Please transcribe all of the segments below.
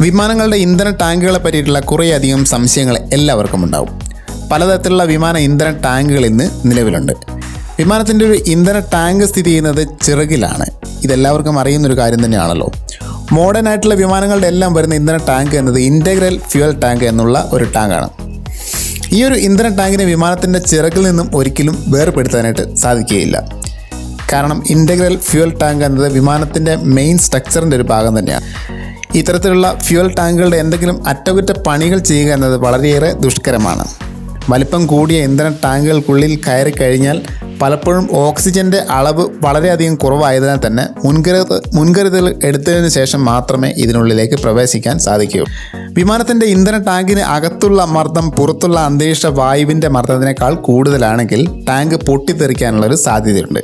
വിമാനങ്ങളുടെ ഇന്ധന ടാങ്കുകളെ പറ്റിയിട്ടുള്ള കുറേയധികം സംശയങ്ങൾ എല്ലാവർക്കും ഉണ്ടാവും. പലതരത്തിലുള്ള വിമാന ഇന്ധന ടാങ്കുകൾ ഇന്ന് നിലവിലുണ്ട്. വിമാനത്തിൻ്റെ ഒരു ഇന്ധന ടാങ്ക് സ്ഥിതി ചെയ്യുന്നത് ചിറകിലാണ്. ഇതെല്ലാവർക്കും അറിയുന്നൊരു കാര്യം തന്നെയാണല്ലോ. മോഡേൺ ആയിട്ടുള്ള വിമാനങ്ങളുടെ എല്ലാം വരുന്ന ഇന്ധന ടാങ്ക് എന്നത് ഇൻ്റഗ്രൽ ഫ്യൂവൽ ടാങ്ക് എന്നുള്ള ഒരു ടാങ്കാണ്. ഈ ഒരു ഇന്ധന ടാങ്കിനെ വിമാനത്തിൻ്റെ ചിറകിൽ നിന്നും ഒരിക്കലും വേർപെടുത്താനായിട്ട് സാധിക്കുകയില്ല. കാരണം ഇൻ്റഗ്രൽ ഫ്യൂവൽ ടാങ്ക് എന്നത് വിമാനത്തിൻ്റെ മെയിൻ സ്ട്രക്ചറിൻ്റെ ഒരു ഭാഗം തന്നെയാണ്. ഇത്തരത്തിലുള്ള ഫ്യൂവൽ ടാങ്കുകളുടെ എന്തെങ്കിലും അറ്റകുറ്റപ്പണികൾ ചെയ്യുക എന്നത് വളരെയേറെ ദുഷ്കരമാണ്. വലിപ്പം കൂടിയ ഇന്ധന ടാങ്കുകൾക്കുള്ളിൽ കയറി കഴിഞ്ഞാൽ പലപ്പോഴും ഓക്സിജൻ്റെ അളവ് വളരെയധികം കുറവായതിനാൽ തന്നെ മുൻകരുതൽ എടുത്തതിന് ശേഷം മാത്രമേ ഇതിനുള്ളിലേക്ക് പ്രവേശിക്കാൻ സാധിക്കുകയുള്ളൂ. വിമാനത്തിൻ്റെ ഇന്ധന ടാങ്കിന് അകത്തുള്ള മർദ്ദം പുറത്തുള്ള അന്തരീക്ഷ വായുവിൻ്റെ മർദ്ദത്തിനേക്കാൾ കൂടുതലാണെങ്കിൽ ടാങ്ക് പൊട്ടിത്തെറിക്കാനുള്ളൊരു സാധ്യതയുണ്ട്.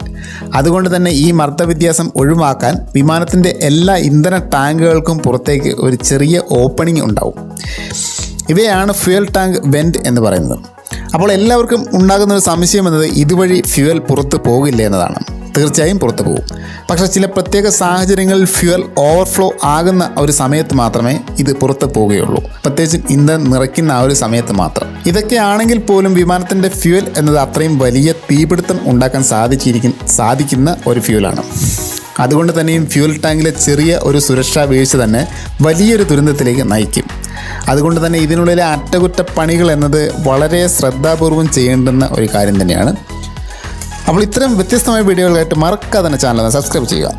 അതുകൊണ്ട് തന്നെ ഈ മർദ്ദവ്യത്യാസം ഒഴിവാക്കാൻ വിമാനത്തിൻ്റെ എല്ലാ ഇന്ധന ടാങ്കുകൾക്കും പുറത്തേക്ക് ഒരു ചെറിയ ഓപ്പണിംഗ് ഉണ്ടാവും. ഇവയാണ് ഫ്യൂവൽ ടാങ്ക് വെൻറ്റ് എന്ന് പറയുന്നത്. അപ്പോൾ എല്ലാവർക്കും ഉണ്ടാകുന്ന ഒരു സംശയം എന്നത് ഇതുവഴി ഫ്യൂവൽ പുറത്ത് പോകില്ല എന്നതാണ്. തീർച്ചയായും പുറത്ത് പോകും. പക്ഷേ ചില പ്രത്യേക സാഹചര്യങ്ങളിൽ ഫ്യൂവൽ ഓവർഫ്ലോ ആകുന്ന ഒരു സമയത്ത് മാത്രമേ ഇത് പുറത്ത് പോവുകയുള്ളൂ. പ്രത്യേകിച്ച് ഇന്ധനം നിറയ്ക്കുന്ന ആ ഒരു സമയത്ത് മാത്രം. ഇതൊക്കെ ആണെങ്കിൽ പോലും വിമാനത്തിൻ്റെ ഫ്യൂവൽ എന്നത് അത്രയും വലിയ തീപിടുത്തം ഉണ്ടാക്കാൻ സാധിക്കുന്ന ഒരു ഫ്യൂവലാണ്. അതുകൊണ്ട് തന്നെയും ഫ്യൂവൽ ടാങ്കിലെ ചെറിയ ഒരു സുരക്ഷാ വീഴ്ച തന്നെ വലിയൊരു ദുരന്തത്തിലേക്ക് നയിക്കും. അതുകൊണ്ട് തന്നെ ഇതിനുള്ളിലെ അറ്റകുറ്റപ്പണികൾ എന്നത് വളരെ ശ്രദ്ധാപൂർവം ചെയ്യേണ്ടുന്ന ഒരു കാര്യം തന്നെയാണ്. അപ്പോൾ ഇത്തരം വ്യത്യസ്തമായ വീഡിയോകളായിട്ട് മറക്കാതെ തന്നെ ചാനൽ സബ്സ്ക്രൈബ് ചെയ്യുക.